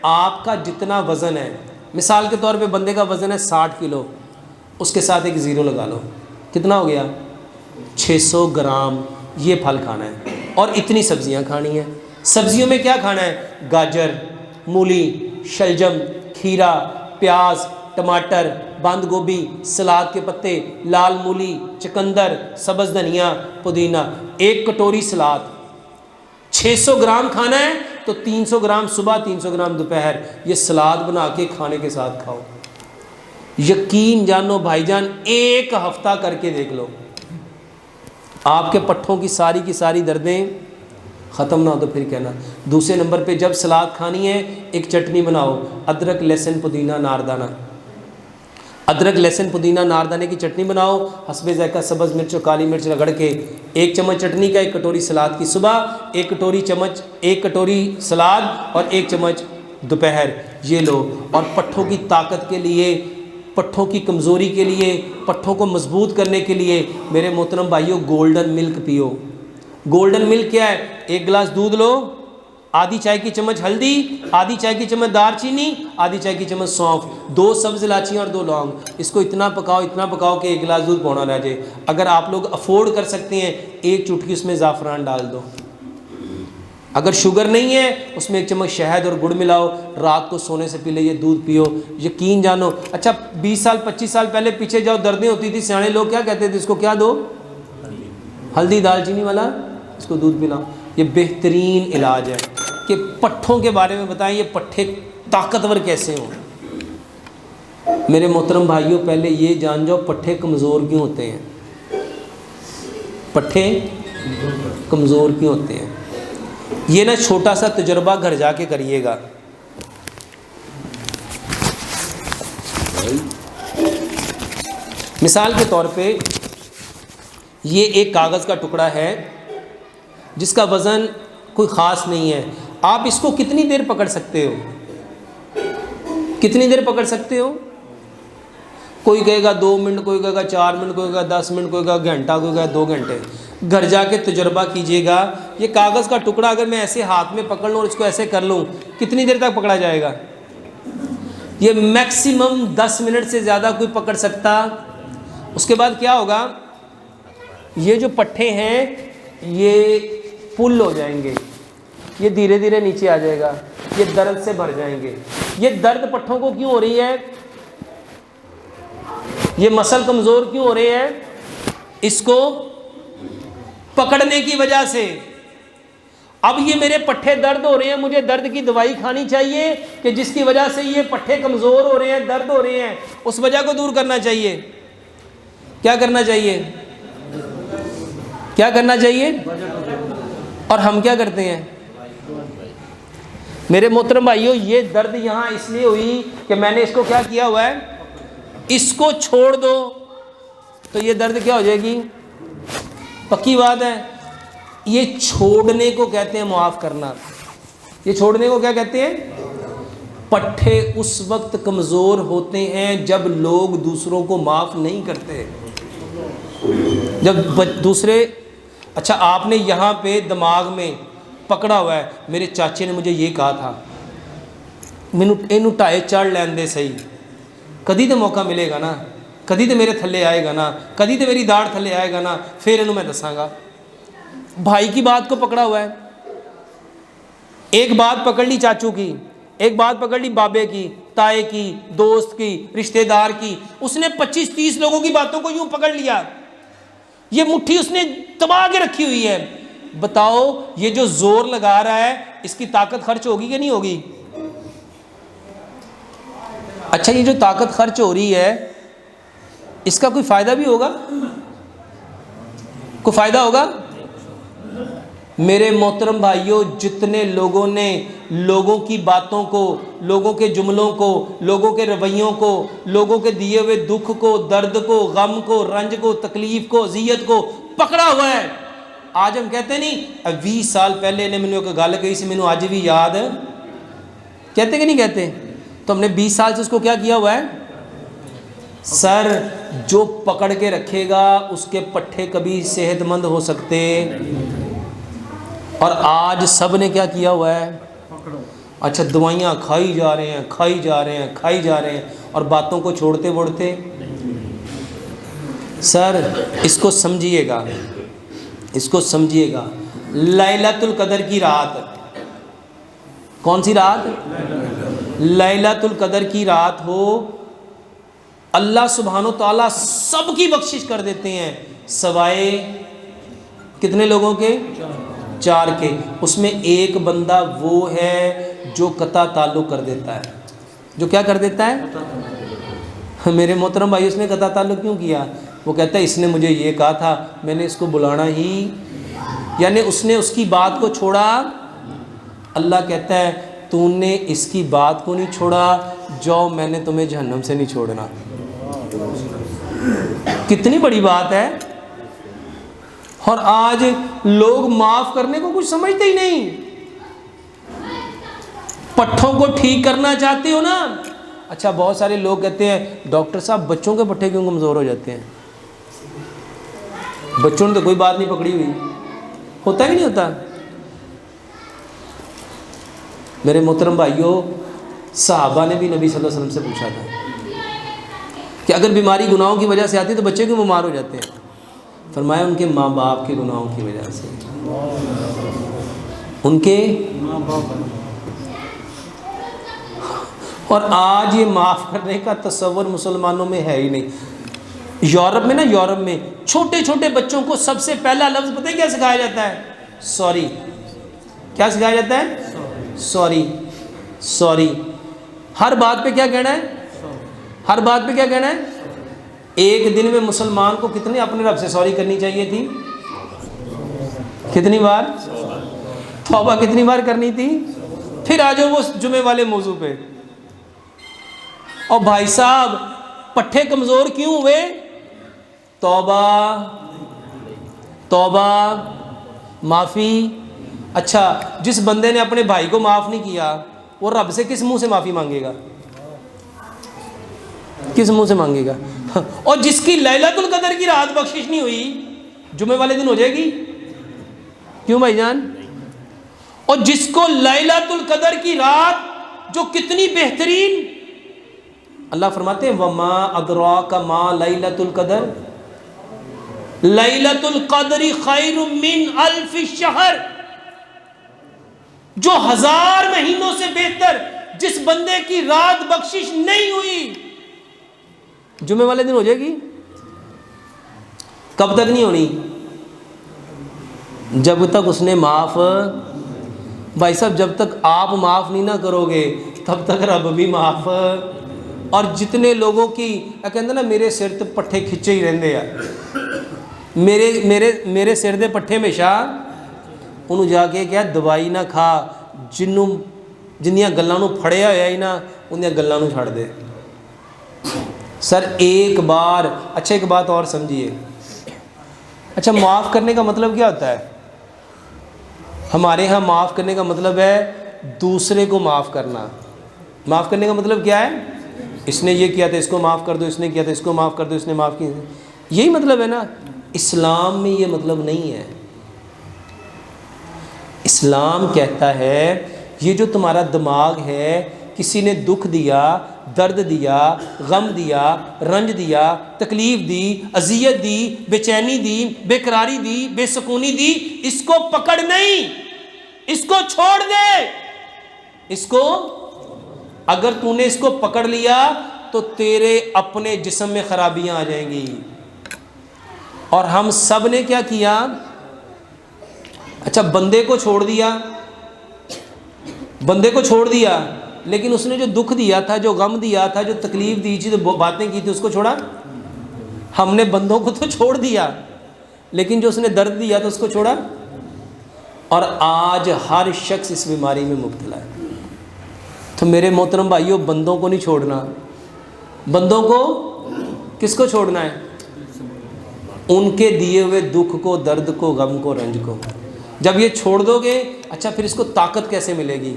آپ کا جتنا وزن ہے، مثال کے طور پہ بندے کا وزن ہے 60 کلو، اس کے ساتھ ایک زیرو لگا لو، کتنا ہو گیا؟ 600 گرام یہ پھل کھانا ہے، اور اتنی سبزیاں کھانی ہیں۔ سبزیوں میں کیا کھانا ہے؟ گاجر، مولی، شلجم، کھیرا، پیاز، ٹماٹر، بند گوبھی، سلاد کے پتے، لال مولی، چقندر، سبز دھنیا، پودینہ، ایک کٹوری سلاد۔ 600 گرام کھانا ہے تو 300 گرام صبح، 300 گرام دوپہر، یہ سلاد بنا کے کھانے کے ساتھ کھاؤ۔ یقین جانو بھائی جان، ایک ہفتہ کر کے دیکھ لو، آپ کے پٹھوں کی ساری دردیں ختم نہ ہو تو پھر کہنا۔ دوسرے نمبر پہ جب سلاد کھانی ہے، ایک چٹنی بناؤ، ادرک لہسن پودینہ ناردانہ، ادرک لہسن پودینہ ناردانے کی چٹنی بناؤ، حسب ذائقہ سبز مرچ اور کالی مرچ رگڑ کے، ایک چمچ چٹنی کا، ایک کٹوری سلاد کی صبح، ایک کٹوری سلاد اور ایک چمچ دوپہر، یہ لو۔ اور پٹھوں کی طاقت کے لیے، پٹھوں کی کمزوری کے لیے، پٹھوں کو مضبوط کرنے کے لیے میرے محترم بھائیوں گولڈن ملک پیو۔ گولڈن ملک کیا ہے؟ ایک گلاس دودھ لو، آدھی چائے کی چمچ ہلدی، آدھی چائے کی چمچ دار چینی، آدھی چائے کی چمچ سونف، 2 سبز الائچیاں اور 2 لونگ، اس کو اتنا پکاؤ کہ ایک گلاس دودھ پونا رہ جائے۔ اگر آپ لوگ افورڈ کر سکتے ہیں، ایک چٹکی اس میں زعفران ڈال دو۔ اگر شوگر نہیں ہے، اس میں ایک چمچ شہد اور گڑ ملاؤ، رات کو سونے سے پہلے یہ دودھ پیو۔ یقین جانو، اچھا 20 سال 25 سال پہلے پیچھے جاؤ، دردیں ہوتی تھی، سیانے لوگ کیا کہتے تھے؟ اس کو کیا دو؟ ہلدی دال چینی والا، اس کو دودھ پلاؤ۔ یہ بہترین علاج ہے کہ پٹھوں کے بارے میں بتائیں، یہ پٹھے طاقتور کیسے ہوں۔ میرے محترم بھائیوں، پہلے یہ جان جاؤ پٹھے کمزور کیوں ہوتے ہیں، پٹھے کمزور کیوں ہوتے ہیں۔ یہ نا چھوٹا سا تجربہ گھر جا کے کریے گا۔ مثال کے طور پہ یہ ایک کاغذ کا ٹکڑا ہے جس کا وزن کوئی خاص نہیں ہے، آپ اس کو کتنی دیر پکڑ سکتے ہو؟ کتنی دیر پکڑ سکتے ہو؟ کوئی کہے گا 2 منٹ، کوئی کہے گا 4 منٹ، کوئی کہے گا 10 منٹ، کوئی کہے گا گھنٹہ، کوئی کہے گا 2 گھنٹے۔ گھر جا کے تجربہ کیجئے گا، یہ کاغذ کا ٹکڑا اگر میں ایسے ہاتھ میں پکڑ لوں اور اس کو ایسے کر لوں، کتنی دیر تک پکڑا جائے گا؟ یہ میکسیمم 10 منٹ سے زیادہ کوئی پکڑ سکتا۔ اس کے بعد کیا ہوگا؟ یہ جو پٹھے ہیں یہ پل ہو جائیں گے، یہ دھیرے دھیرے نیچے آ جائے گا، یہ درد سے بھر جائیں گے۔ یہ درد پٹھوں کو کیوں ہو رہی ہے؟ یہ مسل کمزور کیوں ہو رہے ہیں؟ اس کو پکڑنے کی وجہ سے۔ اب یہ میرے پٹھے درد ہو رہے ہیں، مجھے درد کی دوائی کھانی چاہیے کہ جس کی وجہ سے یہ پٹھے کمزور ہو رہے ہیں، درد ہو رہے ہیں، اس وجہ کو دور کرنا چاہیے۔ کیا کرنا چاہیے؟ کیا کرنا چاہیے؟ اور ہم کیا کرتے ہیں؟ میرے محترم بھائیوں، یہ درد یہاں اس لیے ہوئی کہ میں نے اس کو کیا کیا ہوا ہے؟ اس کو چھوڑ دو تو یہ درد کیا ہو جائے گی؟ پکی بات ہے۔ یہ چھوڑنے کو کہتے ہیں معاف کرنا۔ یہ چھوڑنے کو کیا کہتے ہیں؟ پٹھے اس وقت کمزور ہوتے ہیں جب لوگ دوسروں کو معاف نہیں کرتے، جب دوسرے، اچھا آپ نے یہاں پہ دماغ میں پکڑا ہوا ہے، میرے چاچے نے مجھے یہ کہا تھا، مینوں اینوں ٹائے چڑھ لین دے صحیح، کدی تو موقع ملے گا نا، کدی تو میرے تھلے آئے گا نا، کدی تو میری داڑھ تھلے آئے گا نا، پھر اینوں میں دساں گا۔ بھائی کی بات کو پکڑا ہوا ہے، ایک بات پکڑ لی چاچو کی، ایک بات پکڑ لی بابے کی، تائے کی، دوست کی، رشتہ دار کی، اس نے 25-30 لوگوں کی باتوں کو یوں پکڑ لیا، یہ مٹھی اس نے دبا کے رکھی ہوئی ہے۔ بتاؤ یہ جو زور لگا رہا ہے اس کی طاقت خرچ ہوگی کہ نہیں ہوگی؟ اچھا یہ جو طاقت خرچ ہو رہی ہے اس کا کوئی فائدہ بھی ہوگا؟ کوئی فائدہ ہوگا؟ میرے محترم بھائیوں، جتنے لوگوں نے لوگوں کی باتوں کو، لوگوں کے جملوں کو، لوگوں کے رویوں کو، لوگوں کے دیے ہوئے دکھ کو، درد کو، غم کو، رنج کو، تکلیف کو، اذیت کو پکڑا ہوا ہے، آج ہم کہتے نہیں 20 سال پہلے نے مینوں ایک گل کہی سی، مینوں اج بھی یاد، کہتے کہ نہیں کہتے؟ تو ہم نے 20 سال سے اس کو کیا کیا ہوا ہے؟ سر جو پکڑ کے رکھے گا اس کے پٹھے کبھی صحت مند ہو سکتے، اور آج سب نے کیا کیا ہوا ہے؟ اچھا دوائیاں کھائی جا رہے ہیں، کھائی جا رہے ہیں، کھائی جا رہے ہیں، اور باتوں کو چھوڑتے ووڑتے۔ سر اس کو سمجھیے گا، اس کو سمجھیے گا، لیلۃ القدر کی رات، کون سی رات؟ لیلۃ القدر کی رات ہو، اللہ سبحانہ و تعالیٰ سب کی بخشش کر دیتے ہیں سوائے کتنے لوگوں کے؟ 4 کے۔ اس میں ایک بندہ وہ ہے جو قطع تعلق کر دیتا ہے۔ جو کیا کر دیتا ہے؟ میرے محترم بھائی، اس نے قطع تعلق کیوں کیا؟ وہ کہتا ہے اس نے مجھے یہ کہا تھا، میں نے اس کو بلانا ہی، یعنی اس نے اس کی بات کو چھوڑا۔ اللہ کہتا ہے تو نے اس کی بات کو نہیں چھوڑا، جو میں نے تمہیں جہنم سے نہیں چھوڑنا۔ کتنی بڑی بات ہے۔ اور آج لوگ معاف کرنے کو کچھ سمجھتے ہی نہیں۔ پٹھوں کو ٹھیک کرنا چاہتے ہو نا؟ اچھا بہت سارے لوگ کہتے ہیں ڈاکٹر صاحب بچوں کے پٹھے کیوں کمزور ہو جاتے ہیں؟ بچوں نے تو کوئی بات نہیں پکڑی ہوئی، ہوتا ہی نہیں ہوتا۔ میرے محترم بھائیوں، صحابہ نے بھی نبی صلی اللہ علیہ وسلم سے پوچھا تھا کہ اگر بیماری گناہوں کی وجہ سے آتی تو بچے کیوں بیمار ہو جاتے ہیں؟ فرمایا ان کے ماں باپ کے گناہوں کی وجہ سے، ان کے ماں باپ۔ اور آج یہ معاف کرنے کا تصور مسلمانوں میں ہے ہی نہیں۔ یورپ میں نا، یورپ میں چھوٹے چھوٹے بچوں کو سب سے پہلا لفظ پتہ ہے کیا سکھایا جاتا ہے؟ سوری۔ کیا سکھایا جاتا ہے؟ سوری۔ سوری۔ ہر بات پہ کیا کہنا ہے؟ ہر بات پہ کیا کہنا ہے؟ ایک دن میں مسلمان کو کتنے اپنے رب سے سوری کرنی چاہیے تھی؟ کتنی بار؟ توبہ کتنی بار کرنی تھی؟ پھر آ جاؤ وہ جمعے والے موضوع پہ۔ اور بھائی صاحب پٹھے کمزور کیوں ہوئے؟ توبہ، توبہ، معافی۔ اچھا جس بندے نے اپنے بھائی کو معاف نہیں کیا وہ رب سے کس منہ سے معافی مانگے گا؟ کس منہ سے مانگے گا؟ اور جس کی لیلۃ القدر کی رات بخشش نہیں ہوئی جمعے والے دن ہو جائے گی؟ کیوں بھائی جان؟ اور جس کو لیلۃ القدر کی رات جو کتنی بہترین، اللہ فرماتے ہیں وما ادراک ما لیلۃ القدر، لیلۃ القدر خیر من الف شہر، جو 1000 مہینوں سے بہتر، جس بندے کی رات بخشش نہیں ہوئی جمعے والے دن ہو جائے گی؟ کب تک نہیں ہونی؟ جب تک اس نے معاف، بھائی صاحب جب تک آپ معاف نہیں نہ کرو گے تب تک رب بھی معاف۔ اور جتنے لوگوں کی کہتے نا میرے سر تے پٹھے کھچے ہی رہندے آ، میرے سر دے پٹھے ہمیشہ، انہوں جا کے کیا دوائی نہ کھا، جنیاں گلاں نوں پھڑیا ہویا ہی نا انہاں گلاں نوں چھڑ دے۔ سر ایک بار، اچھا ایک بات اور سمجھیے، اچھا معاف کرنے کا مطلب کیا ہوتا ہے؟ ہمارے ہاں معاف کرنے کا مطلب ہے دوسرے کو معاف کرنا۔ معاف کرنے کا مطلب کیا ہے؟ اس نے یہ کیا تھا اس کو معاف کر دو، اس نے کیا تھا اس کو معاف کر دو، اس نے معاف کیا، یہی مطلب ہے نا۔ اسلام میں یہ مطلب نہیں ہے۔ اسلام کہتا ہے یہ جو تمہارا دماغ ہے، کسی نے دکھ دیا، درد دیا، غم دیا، رنج دیا، تکلیف دی، اذیت دی، بے چینی دی، بے قراری دی، بے سکونی دی، اس کو پکڑ نہیں، اس کو چھوڑ دے۔ اس کو اگر تو نے اس کو پکڑ لیا تو تیرے اپنے جسم میں خرابیاں آ جائیں گی۔ اور ہم سب نے کیا کیا؟ اچھا بندے کو چھوڑ دیا، بندے کو چھوڑ دیا، لیکن اس نے جو دکھ دیا تھا، جو غم دیا تھا، جو تکلیف دی تھی، جو باتیں کی تھی، اس کو چھوڑا؟ ہم نے بندوں کو تو چھوڑ دیا، لیکن جو اس نے درد دیا تھا اس کو چھوڑا؟ اور آج ہر شخص اس بیماری میں مبتلا ہے۔ تو میرے محترم بھائیوں بندوں کو نہیں چھوڑنا۔ بندوں کو کس کو چھوڑنا ہے؟ ان کے دیے ہوئے دکھ کو، درد کو، غم کو، رنج کو۔ جب یہ چھوڑ دو گے، اچھا پھر اس کو طاقت کیسے ملے گی؟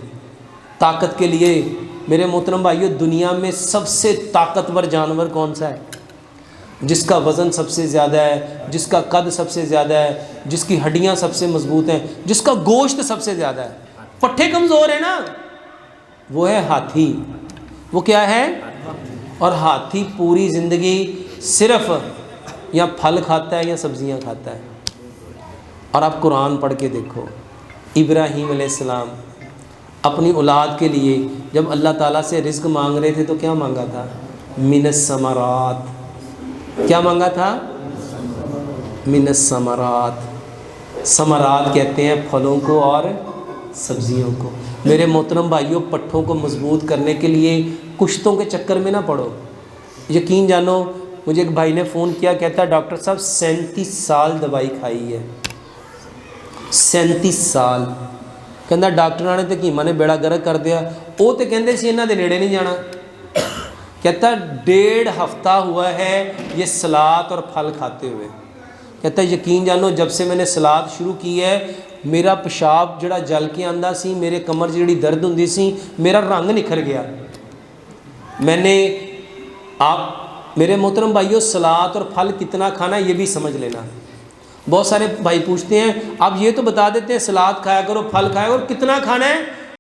طاقت کے لیے میرے محترم بھائیوں دنیا میں سب سے طاقتور جانور کون سا ہے؟ جس کا وزن سب سے زیادہ ہے، جس کا قد سب سے زیادہ ہے، جس کی ہڈیاں سب سے مضبوط ہیں، جس کا گوشت سب سے زیادہ ہے۔ پٹھے کمزور ہیں نا، وہ ہے ہاتھی. وہ کیا ہے؟ اور ہاتھی پوری زندگی صرف یا پھل کھاتا ہے یا سبزیاں کھاتا ہے. اور آپ قرآن پڑھ کے دیکھو، ابراہیم علیہ السلام اپنی اولاد کے لیے جب اللہ تعالیٰ سے رزق مانگ رہے تھے تو کیا مانگا تھا؟ من الثمرات. کیا مانگا تھا؟ من الثمرات. ثمرات کہتے ہیں پھلوں کو اور سبزیوں کو. میرے محترم بھائیوں، پٹھوں کو مضبوط کرنے کے لیے کشتوں کے چکر میں نہ پڑو. یقین جانو، مجھے ایک بھائی نے فون کیا، کہتا ہے ڈاکٹر صاحب 37 سال دوائی کھائی ہے، 37 سال. کہندا ڈاکٹراں نے تے کیما نے بیڑا گرک کر دیا. وہ تو کہندے سی انہاں دے نیڑے نہیں جانا. کہتا 1.5 ہفتہ ہوا ہے یہ سلاد اور پھل کھاتے ہوئے. کہتا ہے یقین جانو جب سے میں نے سلاد شروع کی ہے میرا پیشاب جڑا جل کے آندا سی، میرے کمر جڑی درد ہوندی سی، میرا رنگ نکھر گیا. میں نے آپ میرے محترم بھائیوں سلاد اور پھل کتنا کھانا ہے یہ بھی سمجھ لینا. بہت سارے بھائی پوچھتے ہیں آپ یہ تو بتا دیتے ہیں سلاد کھایا کرو، پھل کھایا کرو، کتنا کھانا ہے؟